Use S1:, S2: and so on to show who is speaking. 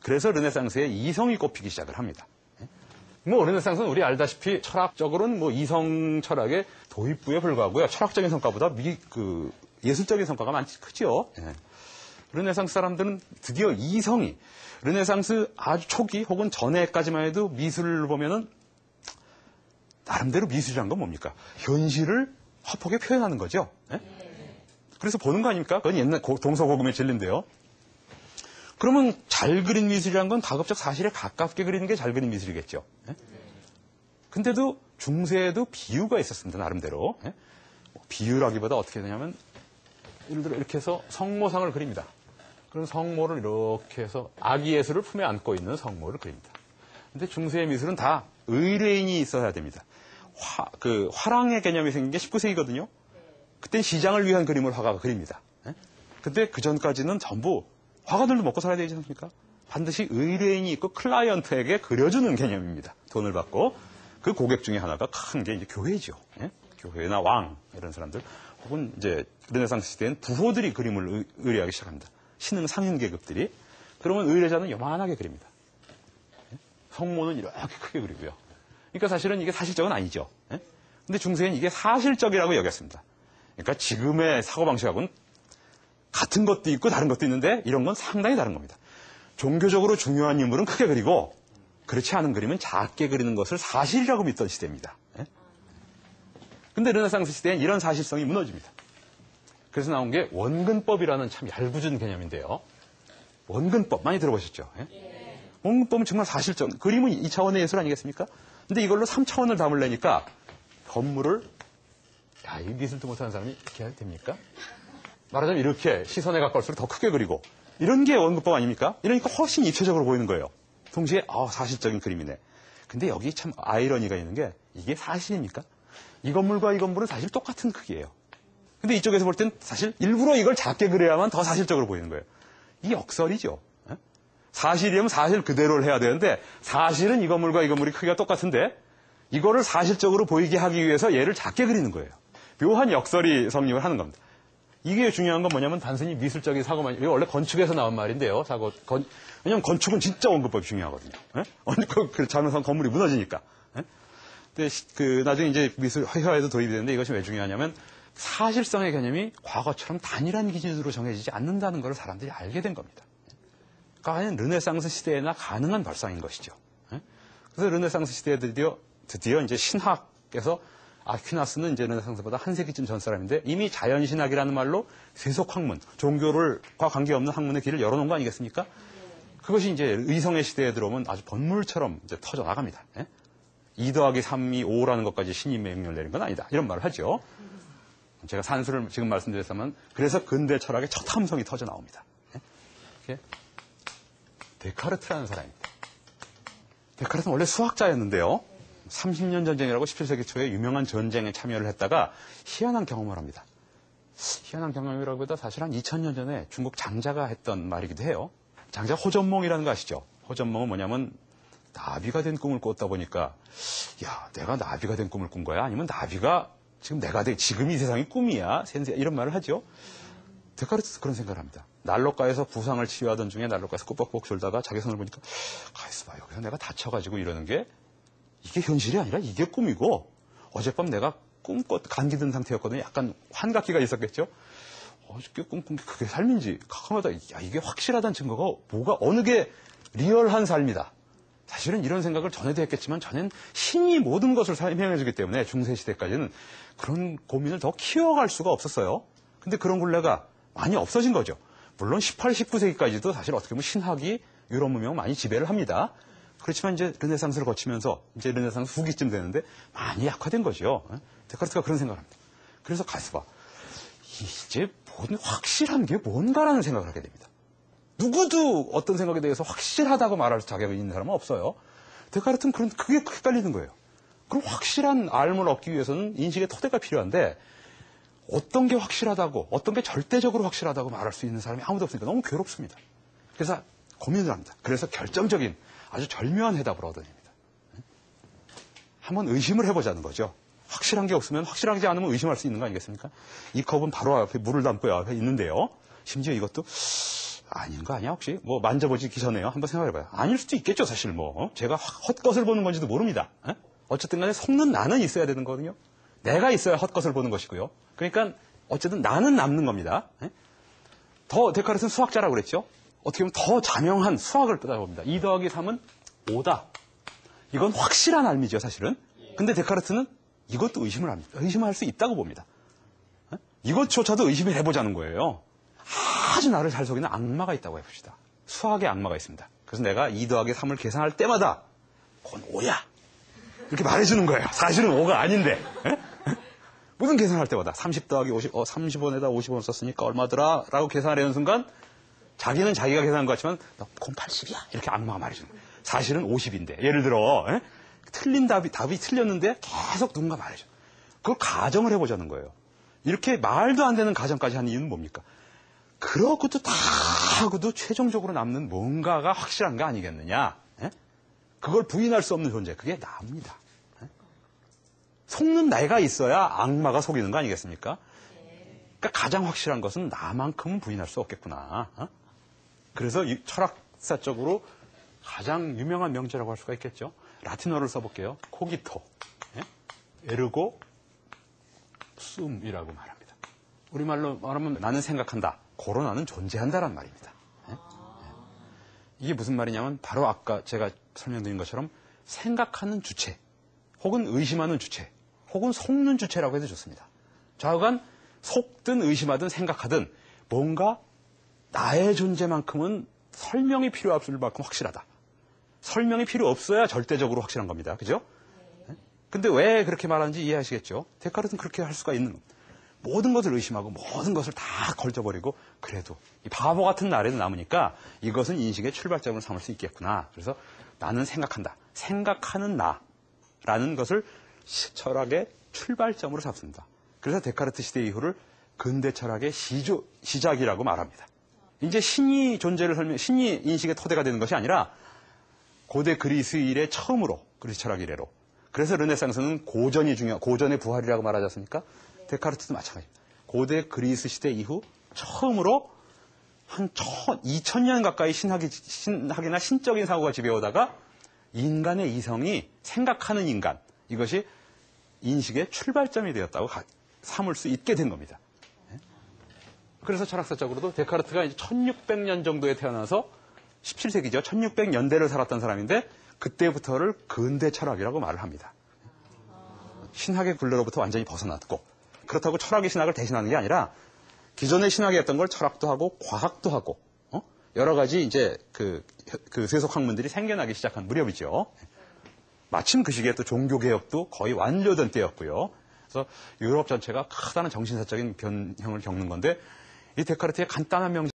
S1: 그래서 르네상스에 이성이 꼽히기 시작을 합니다. 뭐 르네상스는 우리 알다시피 철학적으로는 뭐 이성 철학의 도입부에 불과하고요. 철학적인 성과보다 예술적인 성과가 많이 크죠. 예. 르네상스 사람들은 드디어 이성이 르네상스 아주 초기 혹은 전에까지만 해도 미술을 보면은 나름대로 미술이란 건 뭡니까? 현실을 화폭에 표현하는 거죠. 예? 그래서 보는 거 아닙니까? 그건 옛날 동서고금의 진리인데요. 그러면 잘 그린 미술이란 건 가급적 사실에 가깝게 그리는 게 잘 그린 미술이겠죠. 예? 근데도 중세에도 비유가 있었습니다. 나름대로. 예? 비유라기보다 어떻게 되냐면 예를 들어 이렇게 해서 성모상을 그립니다. 그런 성모를 이렇게 해서 아기 예수를 품에 안고 있는 성모를 그립니다. 근데 중세의 미술은 다 의뢰인이 있어야 됩니다. 화랑의 개념이 생긴 게 19세기거든요. 그땐 시장을 위한 그림을 화가가 그립니다. 예? 근데 그 전까지는 전부 화가들도 먹고 살아야 되지 않습니까? 반드시 의뢰인이 있고 클라이언트에게 그려주는 개념입니다. 돈을 받고 그 고객 중에 하나가 큰 게 이제 교회죠. 예? 교회나 왕 이런 사람들 혹은 이제 르네상스 시대엔 부호들이 그림을 의뢰하기 시작합니다. 신흥 상인 계급들이. 그러면 의뢰자는 요만하게 그립니다. 예? 성모는 이렇게 크게 그리고요. 그러니까 사실은 이게 사실적은 아니죠. 예? 근데 중세는 이게 사실적이라고 여겼습니다. 그러니까 지금의 사고방식하고는 같은 것도 있고 다른 것도 있는데 이런 건 상당히 다른 겁니다. 종교적으로 중요한 인물은 크게 그리고 그렇지 않은 그림은 작게 그리는 것을 사실이라고 믿던 시대입니다. 근데 르네상스 시대엔 이런 사실성이 무너집니다. 그래서 나온 게 원근법이라는 참 얄궂은 개념인데요. 원근법 많이 들어보셨죠? 예? 원근법은 정말 사실적. 그림은 2차원의 예술 아니겠습니까? 근데 이걸로 3차원을 담으려니까 건물을 이 미술도 못하는 사람이 이렇게 해야 됩니까? 말하자면 이렇게 시선에 가까울수록 더 크게 그리고 이런 게 원근법 아닙니까? 이러니까 훨씬 입체적으로 보이는 거예요. 동시에 사실적인 그림이네. 근데 여기 참 아이러니가 있는 게 이게 사실입니까? 이 건물과 이 건물은 사실 똑같은 크기예요. 근데 이쪽에서 볼 땐 사실 일부러 이걸 작게 그려야만 더 사실적으로 보이는 거예요. 이 역설이죠. 사실이면 사실 그대로를 해야 되는데 사실은 이 건물과 이 건물이 크기가 똑같은데 이거를 사실적으로 보이게 하기 위해서 얘를 작게 그리는 거예요. 묘한 역설이 성립을 하는 겁니다. 이게 중요한 건 뭐냐면 단순히 미술적인 사고만, 이거 원래 건축에서 나온 말인데요. 왜냐면 건축은 진짜 원근법이 중요하거든요. 잘못하면 건물이 무너지니까. 근데 나중에 이제 미술 회화에도 도입이 되는데 이것이 왜 중요하냐면 사실성의 개념이 과거처럼 단일한 기준으로 정해지지 않는다는 걸 사람들이 알게 된 겁니다. 과연 르네상스 시대에나 가능한 발상인 것이죠. 그래서 르네상스 시대에 드디어 이제 신학에서 아퀴나스는 이제 르네상스보다 한 세기쯤 전 사람인데 이미 자연신학이라는 말로 세속학문, 종교과 관계없는 학문의 길을 열어놓은 거 아니겠습니까? 그것이 이제 의성의 시대에 들어오면 아주 번물처럼 이제 터져 나갑니다. 2 더하기 3이 5라는 것까지 신이 명령을 내린 건 아니다. 이런 말을 하죠. 제가 산수를 지금 말씀드렸다면 그래서 근대 철학의 첫 함성이 터져 나옵니다. 데카르트라는 사람입니다. 데카르트는 원래 수학자였는데요. 30년 전쟁이라고 17세기 초에 유명한 전쟁에 참여를 했다가 희한한 경험을 합니다. 희한한 경험이라기보다 사실 한 2000년 전에 중국 장자가 했던 말이기도 해요. 장자 호전몽이라는 거 아시죠? 호전몽은 뭐냐면 나비가 된 꿈을 꿨다 보니까 내가 나비가 된 꿈을 꾼 거야? 아니면 나비가 지금 이 세상이 꿈이야? 이런 말을 하죠. 데카르트도 그런 생각을 합니다. 난로가에서 부상을 치유하던 중에 난로가에서 꾸벅꾸벅 졸다가 자기 손을 보니까 가만있어 봐. 여기서 내가 다쳐가지고 이러는 게 이게 현실이 아니라 이게 꿈이고 어젯밤 내가 감기 든 상태였거든요. 약간 환각기가 있었겠죠. 어저께 꿈꾼 게 그게 삶인지 가끔마다 이게 확실하다는 증거가 어느 게 리얼한 삶이다. 사실은 이런 생각을 전에도 했겠지만 전엔 신이 모든 것을 설명해주기 때문에 중세시대까지는 그런 고민을 더 키워갈 수가 없었어요. 근데 그런 굴레가 많이 없어진 거죠. 물론 18, 19세기까지도 사실 어떻게 보면 신학이 유럽 문명을 많이 지배를 합니다. 그렇지만 이제 르네상스를 거치면서 이제 르네상스 후기쯤 되는데 많이 약화된 거죠. 데카르트가 그런 생각을 합니다. 그래서 가서 봐. 이제 확실한 게 뭔가라는 생각을 하게 됩니다. 누구도 어떤 생각에 대해서 확실하다고 말할 자격이 있는 사람은 없어요. 데카르트는 그게 헷갈리는 거예요. 그럼 확실한 알을 얻기 위해서는 인식의 토대가 필요한데 어떤 게 확실하다고 어떤 게 절대적으로 확실하다고 말할 수 있는 사람이 아무도 없으니까 너무 괴롭습니다. 그래서 고민을 합니다. 그래서 결정적인 아주 절묘한 해답을 얻어냅니다. 한번 의심을 해보자는 거죠. 확실한 게 없으면 확실하지 않으면 의심할 수 있는 거 아니겠습니까? 이 컵은 바로 앞에 물을 담고 앞에 있는데요. 심지어 이것도 아닌 거 아니야 혹시? 뭐 만져보기 전에요. 한번 생각해봐요. 아닐 수도 있겠죠 사실 뭐. 제가 헛것을 보는 건지도 모릅니다. 어쨌든 간에 속는 나는 있어야 되는 거거든요. 내가 있어야 헛것을 보는 것이고요. 그러니까 어쨌든 나는 남는 겁니다. 더 데카르트는 수학자라고 그랬죠. 어떻게 보면 더 자명한 수학을 봅니다. 2 더하기 3은 5다. 이건 확실한 알미죠 사실은. 근데 데카르트는 이것도 의심을 합니다. 의심할 수 있다고 봅니다. 이것조차도 의심을 해보자는 거예요. 아주 나를 잘 속이는 악마가 있다고 해봅시다. 수학의 악마가 있습니다. 그래서 내가 2 더하기 3을 계산할 때마다 그건 5야. 이렇게 말해주는 거예요. 사실은 5가 아닌데. 무슨 계산할 때마다 30 더하기 50, 30원에다 50원 썼으니까 얼마더라? 라고 계산하려는 순간 자기는 자기가 계산한 것 같지만 그건 80이야. 이렇게 악마가 말해주는 거예요. 사실은 50인데. 예를 들어 틀린 답이 틀렸는데 계속 누군가 말해줘. 그걸 가정을 해보자는 거예요. 이렇게 말도 안 되는 가정까지 하는 이유는 뭡니까? 그러고도 다 하고도 최종적으로 남는 뭔가가 확실한 거 아니겠느냐? 그걸 부인할 수 없는 존재. 그게 나입니다. 속는 내가 있어야 악마가 속이는 거 아니겠습니까? 그러니까 가장 확실한 것은 나만큼은 부인할 수 없겠구나. 그래서 철학사적으로 가장 유명한 명제라고 할 수가 있겠죠. 라틴어를 써볼게요. 코기토, 에르고 숨이라고 말합니다. 우리말로 말하면 나는 생각한다. 고로 나는 존재한다라는 말입니다. 이게 무슨 말이냐면 바로 아까 제가 설명드린 것처럼 생각하는 주체, 혹은 의심하는 주체, 혹은 속는 주체라고 해도 좋습니다. 좌우간 속든 의심하든 생각하든 뭔가 나의 존재만큼은 설명이 필요 없을 만큼 확실하다. 설명이 필요 없어야 절대적으로 확실한 겁니다. 그죠? 근데 왜 그렇게 말하는지 이해하시겠죠? 데카르트는 그렇게 할 수가 있는 겁니다. 모든 것을 의심하고 모든 것을 다 걸쳐버리고 그래도 이 바보 같은 나라도 남으니까 이것은 인식의 출발점을 삼을 수 있겠구나. 그래서 나는 생각한다. 생각하는 나라는 것을 철학의 출발점으로 잡습니다. 그래서 데카르트 시대 이후를 근대 철학의 시작이라고 말합니다. 이제 신이 신이 인식의 토대가 되는 것이 아니라 고대 그리스 이래 처음으로 그리스 철학 이래로. 그래서 르네상스는 고전의 부활이라고 말하지 않습니까? 데카르트도 마찬가지입니다. 고대 그리스 시대 이후 처음으로 한 2000년 가까이 신학이나 신적인 사고가 지배오다가 인간의 이성이 생각하는 인간, 이것이 인식의 출발점이 되었다고 삼을 수 있게 된 겁니다. 그래서 철학사적으로도 데카르트가 이제 1600년 정도에 태어나서 17세기죠. 1600년대를 살았던 사람인데 그때부터를 근대 철학이라고 말을 합니다. 신학의 굴레로부터 완전히 벗어났고, 그렇다고 철학의 신학을 대신하는 게 아니라 기존의 신학이 했던 걸 철학도 하고 과학도 하고 여러 가지 이제 그 세속 학문들이 생겨나기 시작한 무렵이죠. 마침 그 시기에 또 종교개혁도 거의 완료된 때였고요. 그래서 유럽 전체가 크다는 정신사적인 변형을 겪는 건데 이 데카르트의 간단한 명제